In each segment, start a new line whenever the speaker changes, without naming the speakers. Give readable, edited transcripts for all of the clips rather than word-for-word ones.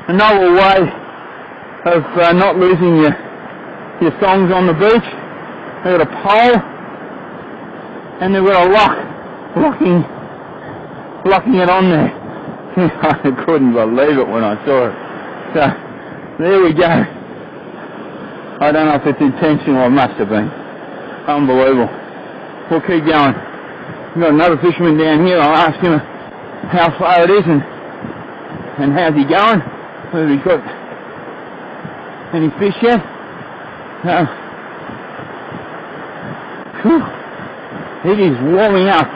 a novel way of not losing your thongs on the beach. They've got a pole, and they've got a locking it on there. I couldn't believe it when I saw it. So, there we go. I don't know if it's intentional, it must have been. Unbelievable. We'll keep going. We've got another fisherman down here. I'll ask him how far it is and how's he going. Whether he's got any fish yet. It is warming up.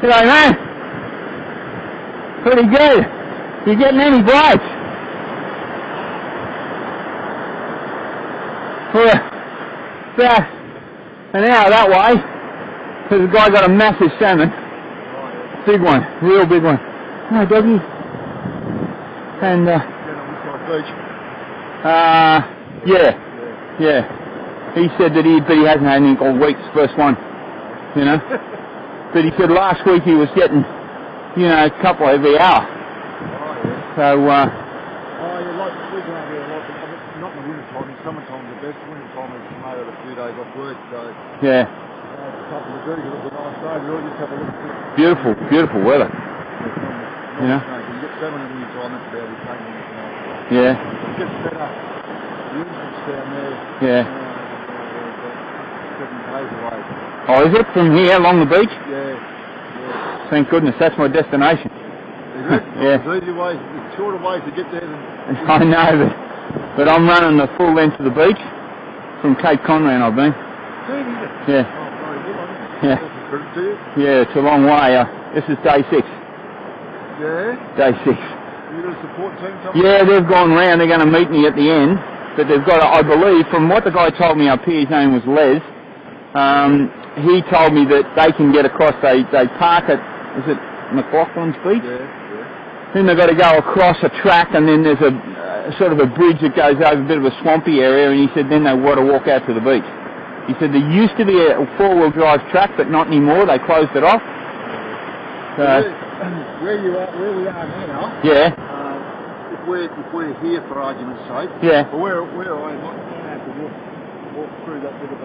G'day, man. Pretty good. You getting any bites? We're about an hour that way. There's a guy got a massive salmon. Big one, real big one. No, doggy. And yeah. He said that he hasn't had anything all week. First one, you know. But he said last week he was getting, a couple every hour. So,
you like the fishing out here a lot, but not in the winter time. In summertime the best. Winter time is you made it a few days off work, so.
Yeah.
A couple of degrees, it was a nice day. Really just have a look at it.
Beautiful weather.
You can get salmon in the winter time, that's about it.
Yeah.
It gets better. The entrance down there.
Yeah.
7 days away.
Oh, is it from here along the beach?
Yeah.
Thank goodness, that's my destination.
Is it?
Yeah.
There's easy ways, there's shorter ways to get there than...
I know, but I'm running the full length of the beach. From Cape Conran I've been. Yeah.
Oh,
yeah.
You?
Yeah, it's a long way. This is day 6.
Yeah?
Day 6.
You got a support team coming?
Yeah, they've gone round. They're going to meet me at the end. But they've got, I believe, from what the guy told me up here, his name was Les, he told me that they can get across, they park at, is it McLaughlin's Beach?
Yeah.
Then they've got to go across a track, and then there's a sort of a bridge that goes over a bit of a swampy area, and he said then they want to walk out to the beach. He said there used to be a 4-wheel drive track, but not anymore. They closed it off. So,
where we are now.
Yeah.
If we're here for argument's sake.
Yeah.
But where I am, I don't have to walk through that bit of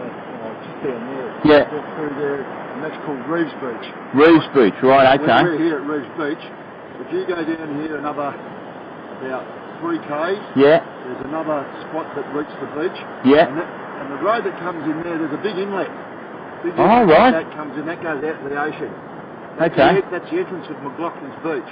just down there.
Yeah.
Walk through there, and that's called Reeves Beach.
Reeves Beach, right? Okay.
We're here at Reeves Beach. If you go down here another about 3 k's.
Yeah.
There's another spot that reaches the beach.
Yeah.
And the road that comes in there's a big inlet.
Right.
That comes in, that goes out to the ocean.
That's
That's the entrance of McLaughlin's Beach.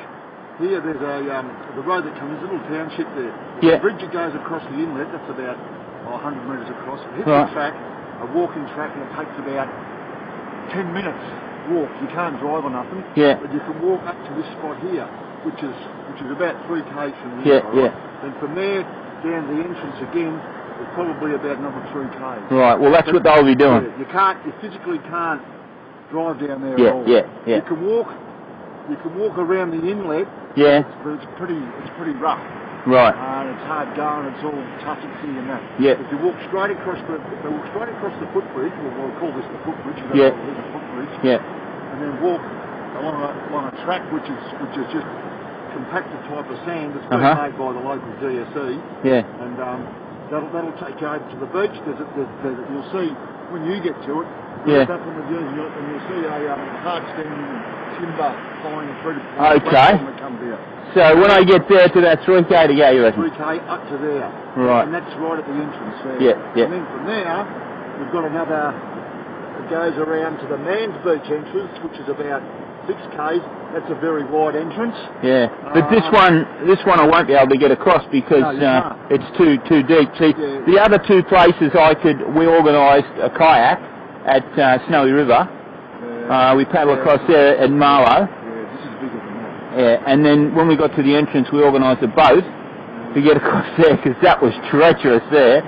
Here there's the road that comes, there's a little township there.
Yeah.
The bridge that goes across the inlet, that's about 100 metres across. It hits
right.
the track, a walking track, and it takes about 10 minutes walk. You can't drive or nothing.
Yeah.
But you can walk up to this spot here, which is about 3 k's from the
Yeah,
inlet.
yeah.
Then from there down the entrance again, it's probably about another 3 k's.
Right. Well, that's what they'll be doing.
Yeah, you physically can't drive down there at all.
Yeah.
You can walk around the inlet.
Yeah.
But it's pretty rough.
Right.
And it's hard going. It's all touchy and that.
Yeah.
If you walk straight across the footbridge, we'll call this the footbridge.
Yeah.
It is a footbridge.
Yeah.
And then walk along a track which is just compacted type of sand that's been made by the local DSE.
Yeah.
And that'll take you over to the beach. You'll see when you get to it.
Yeah.
Up on the journey, and you'll see a hard standing timber flying through the
platform
that comes out.
So when I get there to that 3k to go, you reckon?
3k up to there.
Right.
And that's right at the entrance there.
Yeah.
And then from there, we've got another It goes around to the Man's Beach entrance, which is about 6 k's. That's a very wide entrance.
Yeah, but this one I won't be able to get across because it's too deep. See, the other two places we organised a kayak at Snowy River. We paddled across there at Marlow.
Yeah, this is bigger than that.
Yeah, and then when we got to the entrance, we organised a boat to get across there because that was treacherous there.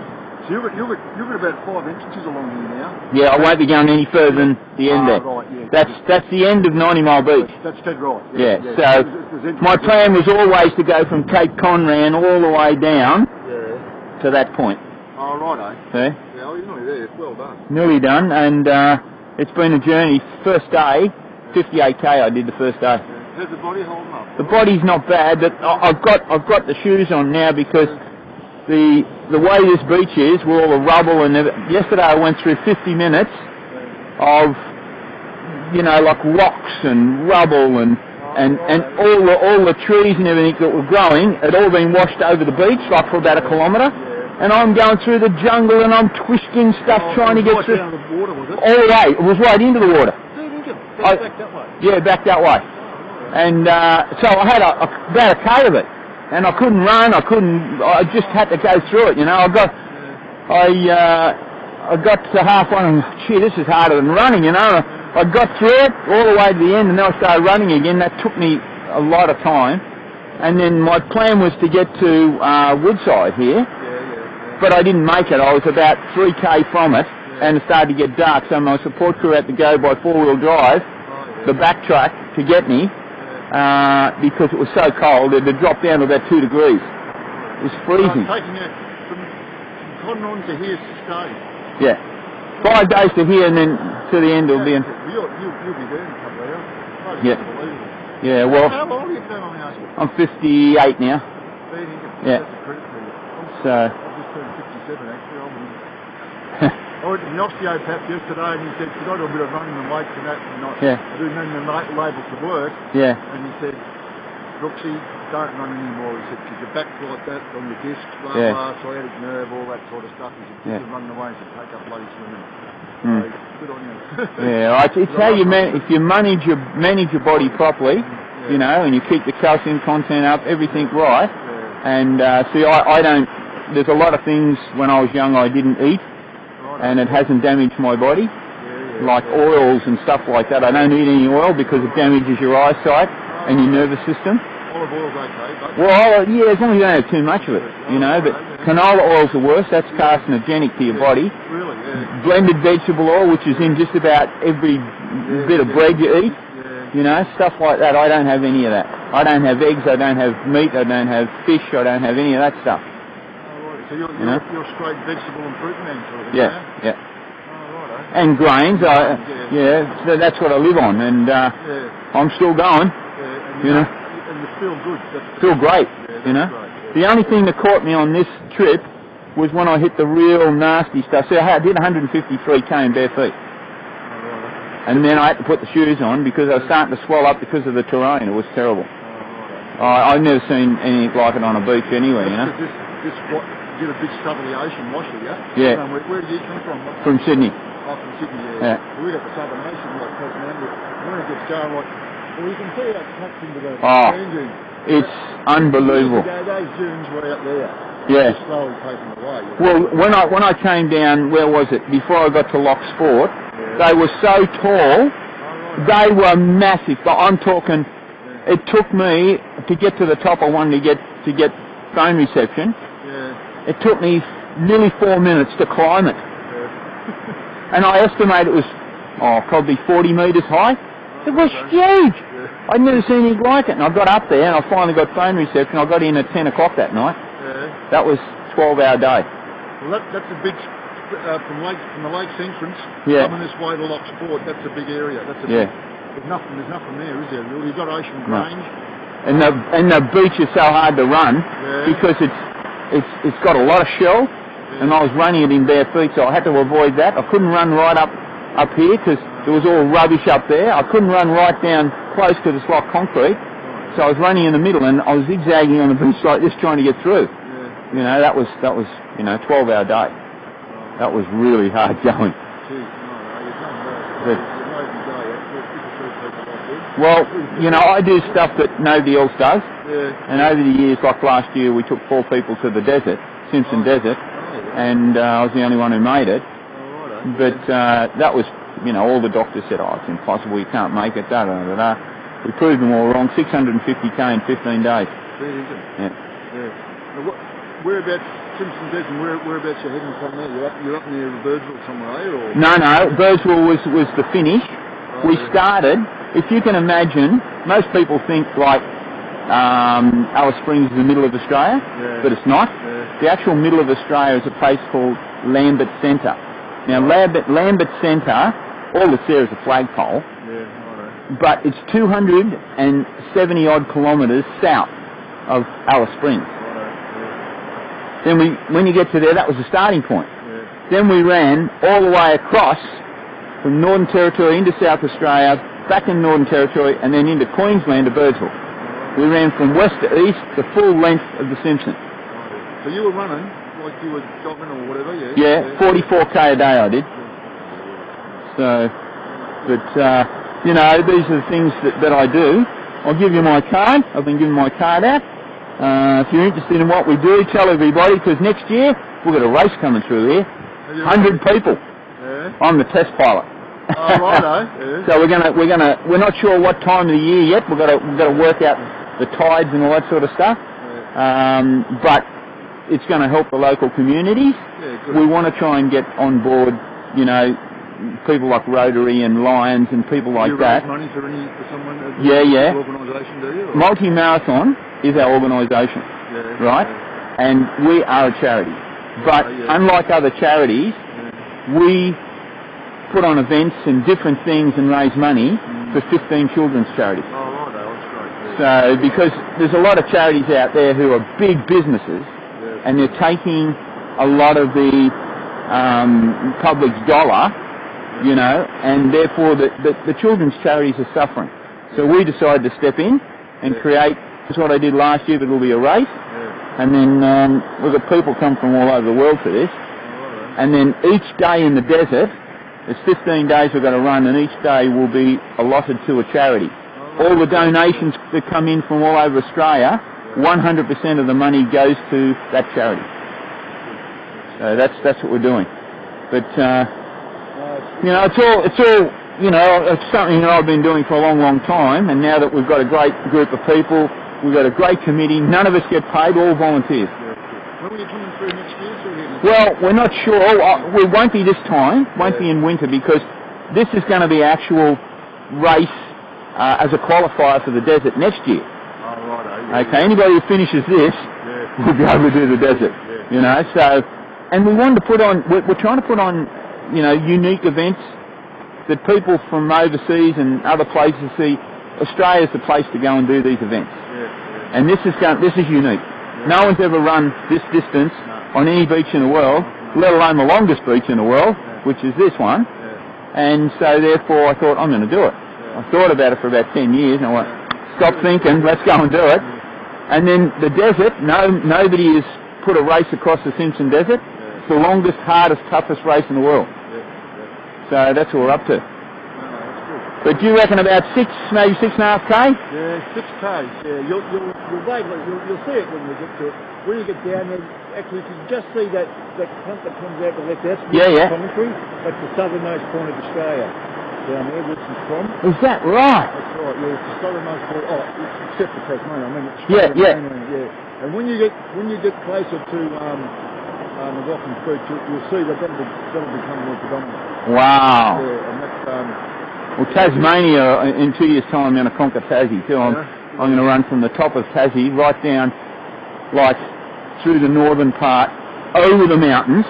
So you've got about 5 entrances along here now.
Yeah, I won't be going any further than the end there.
Right, yeah.
That's the end of 90 Mile Beach.
That's dead right.
Yeah, so my plan was always to go from Cape Conran all the way down to that point.
Oh, right, eh?
See?
Yeah, well, you're nearly there. It's well done.
Nearly done, and it's been a journey. First day, 58k I did the first day.
Yeah. How's the body holding up?
The body's not bad, but I've got the shoes on now because the way this beach is, with all the rubble and yesterday I went through 50 minutes of, like rocks and rubble and all the trees and everything that were growing had all been washed over the beach, like for about a kilometre. And I'm going through the jungle and I'm twisting stuff trying to get through.
Down the water, was it?
All the way. It was right into the water.
Back that way?
Yeah, back that way. And so I had about a K of it. And I couldn't run, I just had to go through it, I got to halfway and gee, this is harder than running, I got through it all the way to the end and then I started running again. That took me a lot of time. And then my plan was to get to Woodside here, but I didn't make it. I was about 3k from it and it started to get dark, so my support crew had to go by 4-wheel drive, the backtrack to get me. Because it was so cold, it had dropped down to about 2 degrees. It was freezing.
Taking it from Conron to here to stay.
Yeah. 5 days to here and then to the end it'll be in.
You'll be there in a couple of hours.
Yeah. Yeah, well.
How old are you, Phil?
I'm 58 now. Yeah. So.
I've just turned 57 actually. I went to the osteopath yesterday and he said, "Could I do a bit of running and weights and that?" And I do running and labels to work.
Yeah.
And he said, "Brooksy, don't run anymore." He said, "Because your back's like that on your discs, blah, blah, sciatic nerve, all that sort of stuff." He said, "Keep you running away and take up bloody swimming." So, good on you.
It's how you if you manage your body properly, and you keep the calcium content up, everything right. And see, I don't. There's a lot of things when I was young I didn't eat. And it hasn't damaged my body, like oils and stuff like that. I don't eat any oil because it damages your eyesight and your nervous system.
Olive oil's okay, but...
Well, yeah, as long as you don't have too much of it, but canola oil's the worst. That's carcinogenic to your body.
Really,
Blended vegetable oil, which is in just about every bit of bread you eat, stuff like that. I don't have any of that. I don't have eggs, I don't have meat, I don't have fish, I don't have any of that stuff.
So you're straight vegetable and fruit man sort of thing,
yeah.
Oh, right,
and grains, so that's what I live on, and I'm still going,
and you feel good.
Feel great, The only thing that caught me on this trip was when I hit the real nasty stuff. So I did 153k in bare feet. And then I had to put the shoes on because I was starting to swell up because of the terrain. It was terrible. I've never seen anything like it on a beach anywhere,
You did a big stuff of the ocean wash here,
yeah?
Where did you come from?
From Sydney.
Oh, from Sydney, yeah. We got the Southern Ocean, like Tasmania. When it gets going, you can see how it cuts into the sand dunes.
It's unbelievable.
Those dunes were out there.
Yeah.
Slowly taken away.
Well, when I came down, where was it? Before I got to Loch Sport, they were so tall. They were massive. But I'm talking. It took me to get to the top. I wanted to get phone reception. It took me nearly 4 minutes to climb it. And I estimate it was, probably 40 metres high. It was huge. I'd never seen anything like it. And I got up there and I finally got phone reception. I got in at 10 o'clock that night. That was a 12-hour day.
Well, that's a big, from the lake's entrance, coming this way to Loch Sport, that's a big area. That's a big, there's nothing there, is there? You've got Ocean Grange.
No. And the beach is so hard to run because it's got a lot of shell, and I was running it in bare feet, so I had to avoid that. I couldn't run right up here because there was all rubbish up there. I couldn't run right down close to the slot concrete, so I was running in the middle, and I was zigzagging on the beach like this trying to get through. That was 12-hour day. That was really hard going. But, well, you know, I do stuff that nobody else does. Yeah. And over the years, like last year, we took 4 people to the desert, Simpson Desert, and I was the only one who made it. But that was, you know, all the doctors said, oh, it's impossible, you can't make it, da-da-da-da. We proved them all wrong, 650k in 15 days. Yeah.
Whereabouts, Simpson Desert, whereabouts you're heading from there? You're up near Birdsville somewhere, or?
No, Birdsville was the finish. We started, if you can imagine, most people think like Alice Springs is the middle of Australia, but it's not. The actual middle of Australia is a place called Lambert Centre. Now, Lambert Centre, all that's there is a flagpole, but it's 270 odd kilometres south of Alice Springs. Then when you get to there, that was the starting point. Then we ran all the way across from Northern Territory into South Australia, back in Northern Territory, and then into Queensland to Birdsville. We ran from west to east the full length of the Simpson.
So you were running, like you were jogging or whatever, yeah?
Yeah, 44k a day I did. So, but, you know, these are the things that I do. I'll give you my card. I've been giving my card out. If you're interested in what we do, tell everybody, because next year we've got a race coming through here. 100 people. I'm the test pilot.
Oh, righto.
So we're not sure what time of the year yet. We've got to work out the tides and all that sort of stuff. But it's going to help the local communities. We want to try and get on board, you know, people like Rotary and Lions and people like that.
Do you raise money for someone?
Yeah.
Organisation, do you?
MultiMarathon is our organisation, right? And we are a charity. But unlike other charities, we put on events and different things and raise money for 15 children's charities.
Oh, right, that's great.
So, because there's a lot of charities out there who are big businesses, and they're taking a lot of the public's dollar, you know, and therefore the children's charities are suffering. So we decided to step in and create, that's what I did last year, but it'll be a race. And then we've got people come from all over the world for this. And then each day in the desert, there's 15 days we're going to run, and each day will be allotted to a charity. All the donations that come in from all over Australia, 100% of the money goes to that charity. So that's what we're doing. But you know, it's all you know, it's something that I've been doing for a long time. And now that we've got a great group of people, we've got a great committee. None of us get paid, all volunteers.
When are you coming through next year?
Well, we're not sure. We won't be this time. Won't be in winter, because this is going to be actual race as a qualifier for the desert next year. Okay, anybody who finishes this will be able to do the desert. You know, so, and we wanted to put on. We're trying to put on, you know, unique events that people from overseas and other places see. Australia's the place to go and do these events, and this is unique. No one's ever run this distance on any beach in the world, let alone the longest beach in the world, which is this one. And so therefore I thought, I'm going to do it. I thought about it for about 10 years, and I went, stop thinking, let's go and do it. And then the desert, nobody has put a race across the Simpson Desert. It's the longest, hardest, toughest race in the world. So that's what we're up to. But do you reckon about 6, maybe 6.5k?
Yeah, 6k. Yeah, you'll see it when you get to it. When you get down there, actually, you can just see that clump that comes out the left. That's commentary. That's the southernmost point of Australia. Down there, Wilson's from.
Is that right?
That's right. Yeah, it's the southernmost point. Oh, except for Tasmania. I mean, it's
yeah.
And when you get closer to the Rocky Beach, you'll see that that'll become more predominant.
Wow.
Yeah, and that's
well, Tasmania, in 2 years' time, I'm going to conquer Tassie too. I'm going to run from the top of Tassie right down, like, through the northern part, over the mountains,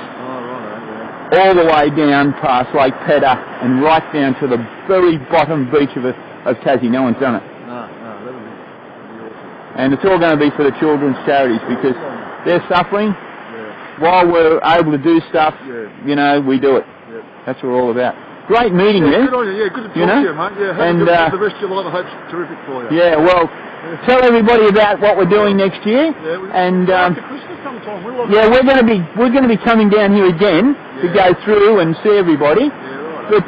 all the way down past Lake Pedder, and right down to the very bottom beach of Tassie. No one's done it.
No, that'll be awesome.
And it's all going to be for the children's charities, because they're suffering. While we're able to do stuff, you know, we do it. That's what we're all about. Great meeting you.
Good on you. Yeah, good to talk to you, mate. Yeah, the rest of your life, I hope's terrific for you.
Yeah, well, tell everybody about what we're doing next year. And
after Christmas sometime, we're
going to be coming down here again to go through and see everybody. But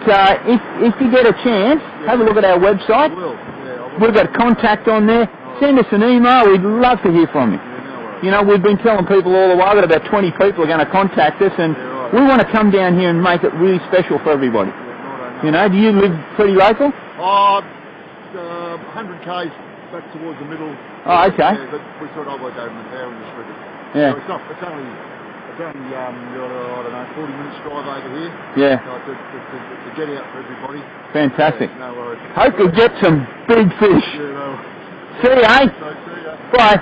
if you get a chance, have a look at our website.
I will. Yeah, I will.
We've got contact on there. Send us an email. We'd love to hear from you.
Yeah, no worries.
You know, we've been telling people all the while that about 20 people are going to contact us, and we want to come down here and make it really special for everybody. You know, do you live pretty local?
100 k's back towards the middle.
Oh, okay.
Yeah, but we thought I would go in the town and just
yeah.
So it's only I don't know, 40 minutes drive over here.
Yeah.
So it's a get out for everybody.
Fantastic.
Yeah, no worries.
Hope you get some big fish.
Yeah, no.
See you, eh?
So, see ya.
Bye.